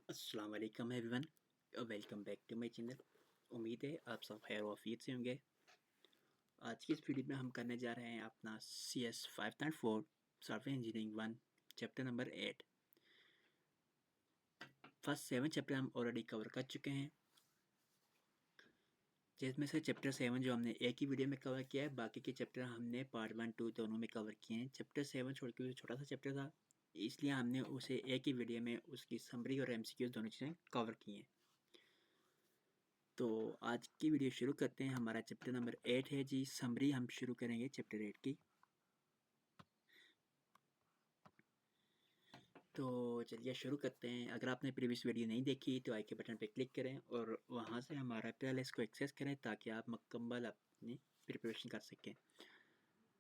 अस्सलाम वालेकुम everyone, welcome back to my channel. उम्मीद है आप सब खैर वाफियत से होंगे। आज की इस वीडियो में हम करने जा रहे हैं अपना CS 5.4 software engineering 1 chapter number 8। First 7 chapter हम ऑलरेडी कवर कर चुके हैं, जिसमें से चैप्टर 7 जो हमने एक ही वीडियो में कवर किया है, बाकी के चैप्टर हमने पार्ट 1 2 दोनों में कवर किए हैं। चैप्टर 7 छोड़ के छोटा सा चैप्टर था, इसलिए हमने उसे एक ही वीडियो में उसकी समरी और MCQ दोनों चीज़ें कवर की हैं। तो आज की वीडियो शुरू करते हैं। हमारा चैप्टर नंबर 8 है जी। समरी हम शुरू करेंगे चैप्टर 8 की। तो चलिए शुरू करते हैं। अगर आपने प्रीवियस वीडियो नहीं देखी तो आई के बटन पे क्लिक करें और वहाँ से हमारा प्लेलिस्ट को एक्सेस करें ताकि आप मुकम्मल अपनी प्रिपरेशन कर सकें।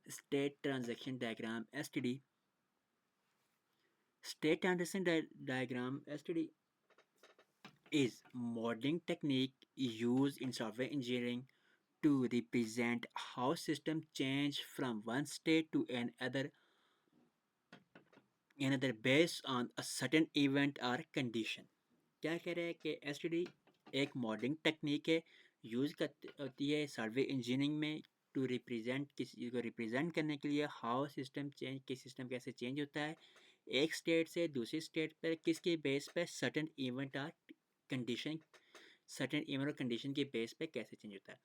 State transaction diagram STD। State transaction diagram STD is modeling technique used in software engineering to represent how systems change from one state to another based on a certain event or condition। क्या कह रहे हैं कि STD एक modelling technique है, use होती है software engineering में टू रिप्रेजेंट, किसी चीज़ को रिप्रेजेंट करने के लिए हाउ सिस्टम चेंज, कि सिस्टम कैसे चेंज होता है एक स्टेट से दूसरी स्टेट पर, किसके बेस पर, सर्टेन इवेंट और कंडीशन, सर्टेन इवेंट और कंडीशन के बेस पे कैसे चेंज होता है।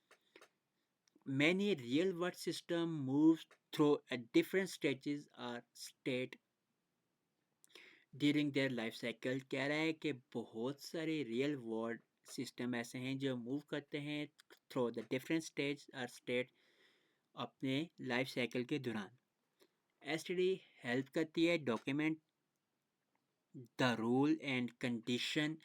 Many real world system moves through a different stages or state during their life cycle. कह रहा है कि बहुत सारे रियल वर्ल्ड सिस्टम ऐसे हैं जो मूव करते हैं थ्रू द डिफरेंट स्टेज और स्टेट अपने लाइफ साइकिल के दौरान। एसटीडी हेल्प करती है document the rule and condition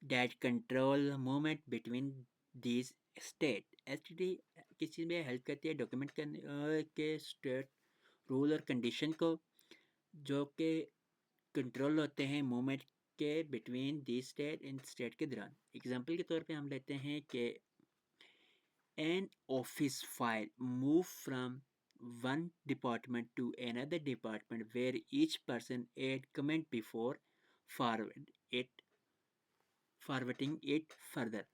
that control movement between these state. STD किस चीज़ में हेल्प करती है? डॉक्यूमेंट करने के स्टेट रूल और कंडीशन को, जो कि कंट्रोल होते हैं मूवमेंट के between the state in state के दौरान। एग्जांपल के तौर पे हम लेते हैं कि an office file move from one department to another department where each person add comment before forwarding it further.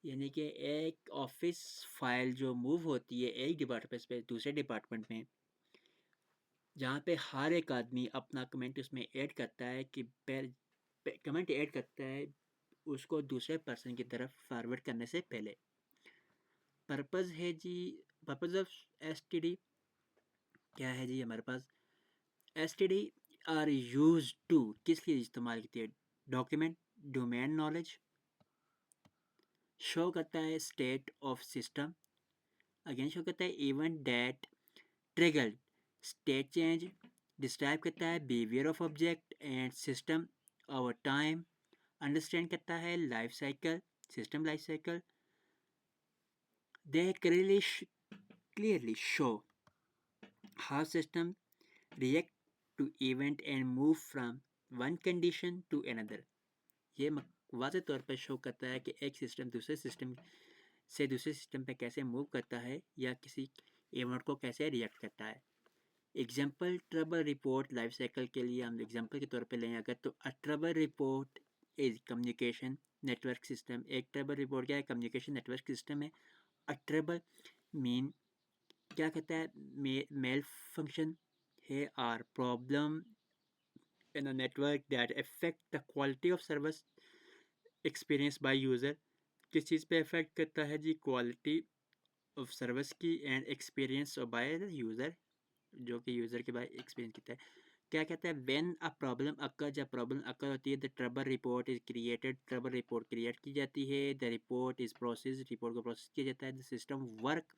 यानी कि एक ऑफिस फाइल जो मूव होती है एक डिपार्टमेंट से दूसरे डिपार्टमेंट में, जहाँ पे हर एक आदमी अपना कमेंट उसमें ऐड करता है कि कमेंट ऐड करता है उसको दूसरे पर्सन की तरफ फॉरवर्ड करने से पहले। पर्पज़ है जी, पर्पज़ ऑफ एसटीडी क्या है जी? हमारे पास एसटीडी आर यूज टू, किस लिए इस्तेमाल करती है? डॉक्यूमेंट डोमेन नॉलेज, शो करता है state of system, again show करता है event that triggered state change, describe करता है behaviour of object and system over time, understand करता है life cycle, system life cycle. They clearly show how system react to event and move from one condition to another। ये वाज़े तौर पर show करता है कि एक सिस्टम दूसरे सिस्टम से दूसरे सिस्टम पे कैसे मूव करता है या किसी इवेंट को कैसे रिएक्ट करता है। Example trouble report life cycle के लिए हम एग्जाम्पल के तौर पे लें अगर, तो a trouble report is communication network system. एक ट्रबल रिपोर्ट क्या है? कम्युनिकेशन नेटवर्क सिस्टम है। अ ट्रबल मीन क्या कहता है? मेल फंक्शन है are problem in a network that affect the quality of service experience by user. किस चीज़ पे अफेक्ट करता है जी? क्वालिटी ऑफ सर्विस की and experience by the user, जो कि यूज़र के बाद एक्सपीरियंस किया है। क्या कहता है? व्हेन अ प्रॉब्लम अकर, जब प्रॉब्लम अकर होती है, the trouble report is created, trouble report create की जाती है। The report is process, report को प्रोसेस किया जाता है। The system work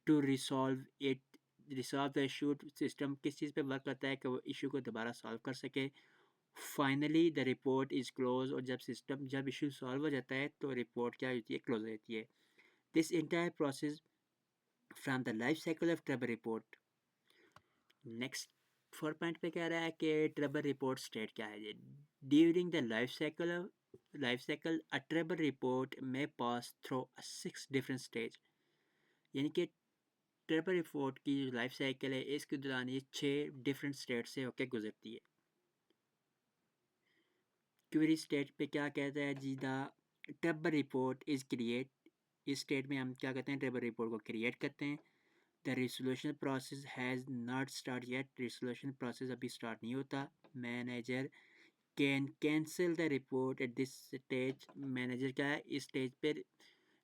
to resolve it, resolve the issue. System किस चीज़ पे वर्क करता है कि वो इशू को दोबारा सॉल्व कर सके। Finally the report is close, और जब इशू सॉल्व हो जाता है तो रिपोर्ट क्या होती है? क्लोज हो जाती है। This entire process from the life cycle of trouble report. Next 4 point पे कह रहा है कि ट्रबल रिपोर्ट स्टेट क्या है? During the life cycle a trouble report में पास थ्रू 6 डिफरेंट स्टेज। यानी कि ट्रबल रिपोर्ट की जो लाइफ साइकिल है इसके दौरान ये 6 डिफरेंट स्टेट से होकर गुजरती है। क्वेरी स्टेट पे क्या कहता है जी, the table report is create. इस स्टेट में हम क्या करते हैं, टेबल रिपोर्ट को क्रिएट करते हैं। The resolution process has not start yet. Resolution process अभी स्टार्ट नहीं होता। Manager can cancel the report at this stage. Manager क्या है, इस स्टेज पे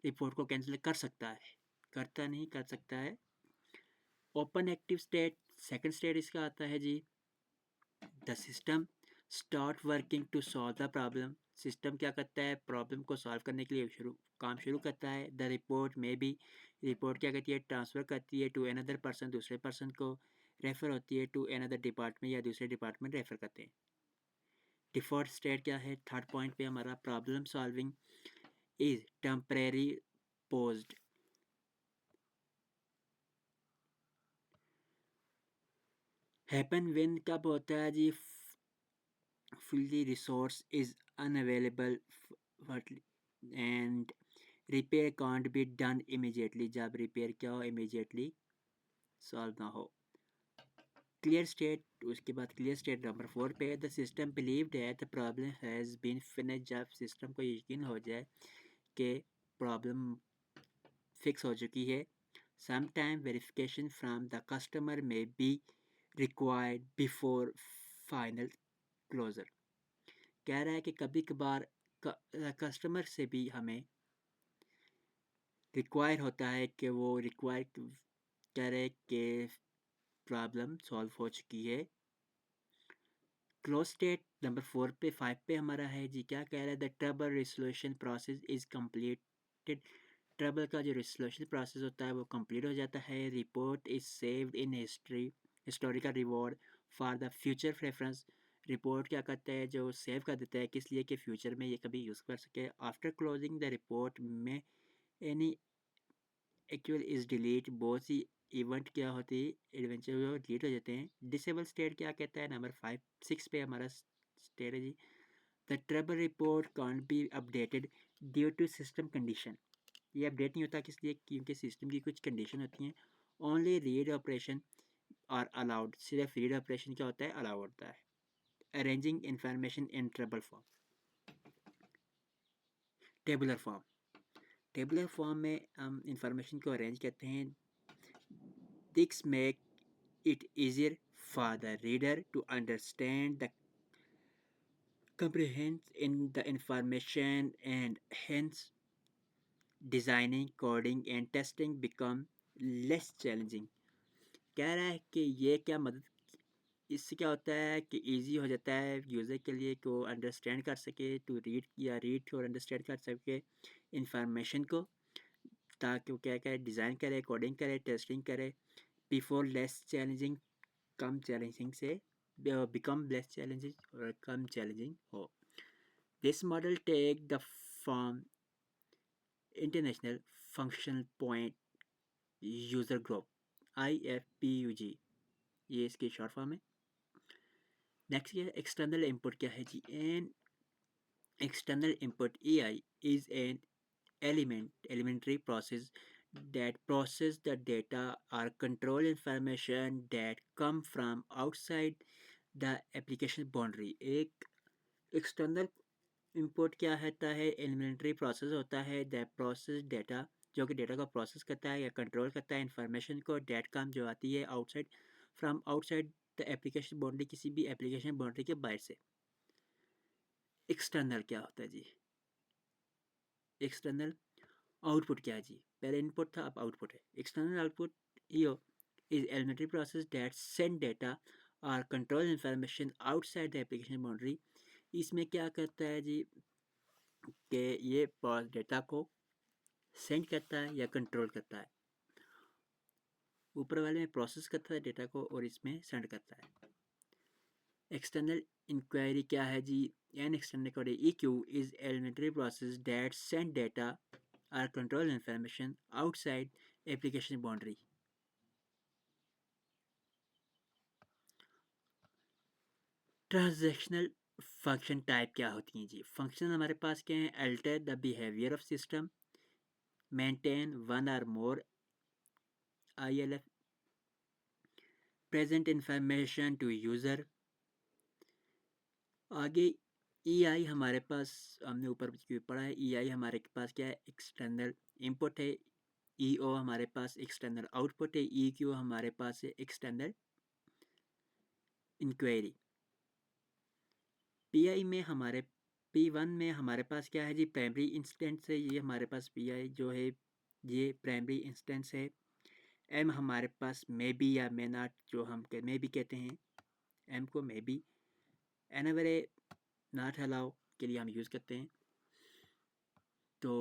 रिपोर्ट को कैंसिल कर सकता है, करता नहीं, कर सकता है। Open active state, second state इसका आता है जी, the system start working to solve the problem. System क्या करता है, प्रॉब्लम को सॉल्व करने के लिए काम शुरू करता है। द रिपोर्ट में भी, रिपोर्ट क्या करती है, ट्रांसफ़र करती है टू अनदर पर्सन, दूसरे पर्सन को, रेफर होती है टू अनदर डिपार्टमेंट या दूसरे डिपार्टमेंट रेफर करते हैं। डिफ़ॉल्ट स्टेट क्या है, थर्ड पॉइंट पे हमारा, problem solving is temporary posed. Happen when कब होता है जी, fully resource is unavailable and repair can't be done immediately। जब रिपेयर क्या हो, immediately सॉल्व ना हो। क्लियर स्टेट, उसके बाद क्लियर स्टेट नंबर 4 पे, the system believe that the problem has been finish. जब सिस्टम को यकीन हो जाए कि प्रॉब्लम फिक्स हो चुकी है। Sometime verification from the customer may be required before final closure. कह रहा है कि कभी कभार कस्टमर से भी हमें रिक्वायर होता है कि वो रिक्वायर कह रहे कि प्रॉब्लम सॉल्व हो चुकी है। क्लोज स्टेट नंबर 4 पे 5 पे हमारा है जी, क्या कह रहा है, the trouble resolution process is completed. Trouble का जो रिजोल्यूशन प्रोसेस होता है वो कंप्लीट हो जाता है। Report is saved in history, historical reward for the future reference. Report क्या करता है, जो सेव कर देता है, किस लिए कि फ्यूचर में ये कभी यूज़ कर सके। आफ्टर क्लोजिंग द रिपोर्ट में एनी एक्चुअल इज डिलीट। बहुत सी इवेंट क्या होती है, एडवेंचर वो डिलीट हो जाते हैं। डिसेबल स्टेट क्या कहता है, नंबर 5 6 पे हमारा स्टेट है जी, the trouble report can't be updated due to system condition. ये अपडेट नहीं होता, किस लिए, क्योंकि सिस्टम की कुछ कंडीशन होती हैं। Only read operation are allowed. सिर्फ रीड ऑपरेशन क्या होता है, अलाउ होता है। Arranging information in trouble form, tabular form. Tabular form में हम इंफॉर्मेशन को अरेंज करते हैं। This make it easier for the reader to understand the comprehend in the information, and hence designing, coding and testing become less challenging। कह रहा है कि ये क्या मदद, इससे क्या होता है कि इजी हो जाता है यूज़र के लिए को अंडरस्टैंड कर सके, टू रीड या रीड और अंडरस्टैंड कर सके इंफॉर्मेशन को, ताकि वो क्या करे, डिज़ाइन करे, कोडिंग करे, टेस्टिंग करे। बिफोर लेस चैलेंजिंग, कम चैलेंजिंग से become less challenging or come challenging हो। This model take the form International Functional Point User Group IFPUG, ये इसकी शॉर्ट फॉर्म है। नेक्स्ट ये एक्सटर्नल इनपुट क्या है जी, an external input EI is an elementary process that process the data or control information that come from outside the application boundary। एक external input क्या होता है, एलिमेंट्री प्रोसेस होता है, दैट प्रोसेस डेटा, जो कि डेटा को प्रोसेस करता है या कंट्रोल करता है इंफॉर्मेशन को, डेट काम जो आती है outside, from outside the application boundary, किसी भी एप्लीकेशन बाउंड्री के बाहर से। एक्सटर्नल क्या होता है जी, एक्सटर्नल आउटपुट क्या है जी, पहले इनपुट था अब आउटपुट है। External output EO is elementary process that send data और control information outside the application boundary. इसमें क्या करता है जी कि ये डेटा को सेंड करता है या कंट्रोल करता है, ऊपर वाले में प्रोसेस करता है डेटा को और इसमें सेंड करता है। एक्सटर्नल इंक्वायरी क्या है जी, an external inquiry EQ is elementary process that send data और control information outside application boundary. Transactional function type क्या होती हैं जी, फंक्शन हमारे पास क्या है, alter the behaviour of system, maintain one और more ILF, present information to user. आगे EI हमारे पास हमने ऊपर पढ़ा है, EI हमारे पास क्या है, एक्सटर्नल इनपुट है, EO हमारे पास एक्सटर्नल आउटपुट है, EQ हमारे पास है एक्सटर्नल इंक्वायरी। PI में हमारे P1 में हमारे पास क्या है जी, प्राइमरी इंस्टेंस है, ये हमारे पास PI जो है ये प्राइमरी इंस्टेंस है। M हमारे पास मे बी या मे नॉट, जो हम मे बी कहते हैं, M को मे बी, एनएवर नॉट अलाउ के लिए हम यूज़ करते हैं। तो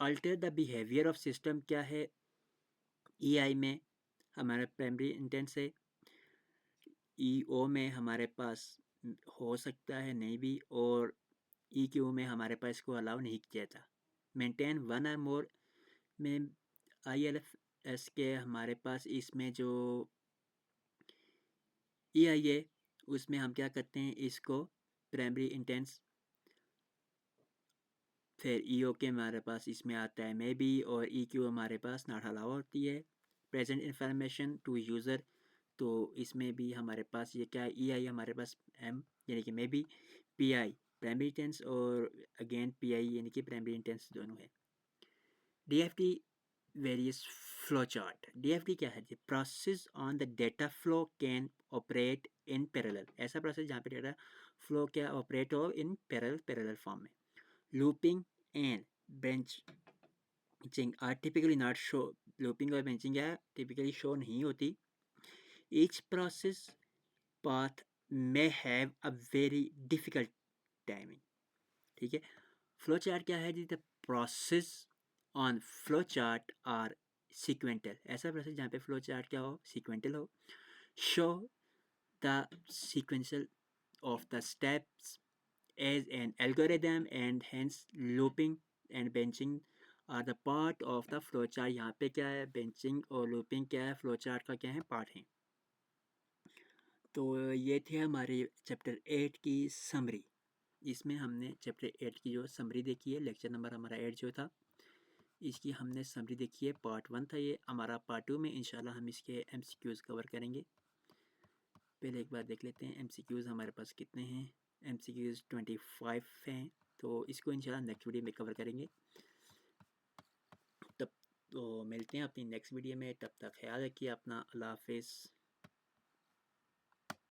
alter the behaviour of system क्या है, EI में हमारा प्राइमरी इंटेंस है, EO में हमारे पास हो सकता है नहीं भी, और EQ में हमारे पास इसको अलाउ नहीं किया जाता। मेंटेन वन और मोर में ILFS के हमारे पास इसमें जो EI है उसमें हम क्या करते हैं, इसको प्राइमरी इंटेंस, फिर EO के हमारे पास इसमें आता है मे बी, और EQ हमारे पास नॉट अलाउ होती है। प्रेजेंट इंफॉर्मेशन टू यूज़र, तो इसमें भी हमारे पास ये क्या है, EI हमारे पास M यानी कि may be, PI primary tense, और अगेन PI यानी कि प्राइमरी इंटेंस दोनों है। DFT various flow chart. DFT क्या है, process on the data flow can operate in parallel, ऐसा प्रोसेस जहाँ पे डेटा फ्लो क्या ऑपरेट हो इन पैरेलल फॉर्म में। Looping and benching are typically not show, looping और बेंचिंग क्या टिपिकली शो नहीं होती। Each process path may have a very difficult timing, ठीक है। फ्लो चार्ट क्या है जी, the process on flow chart are sequential, ऐसा प्रोसेस जहाँ पे फ्लो चार्ट क्या हो, सिक्वेंटल हो। Show the sequential of the steps as an algorithm, and hence looping and benching are the part of the flowchart। यहाँ पे क्या है, benching और looping क्या है, flowchart का क्या है, पार्ट है। तो ये थे हमारे चैप्टर 8 की समरी। इसमें हमने चैप्टर 8 की जो समरी देखी है, लेक्चर नंबर हमारा 8 जो था इसकी हमने समरी देखी है। पार्ट 1 था ये हमारा। पार्ट 2 में इंशाल्लाह हम इसके MCQs कवर करेंगे। पहले एक बार देख लेते हैं MCQs हमारे पास कितने हैं। MCQs 25 हैं, तो इसको इंशाल्लाह नेक्स्ट वीडियो में कवर करेंगे। तब तो मिलते हैं अपनी नेक्स्ट वीडियो में, तब तक ख्याल रखिए अपना। अल्लाह हाफिज़।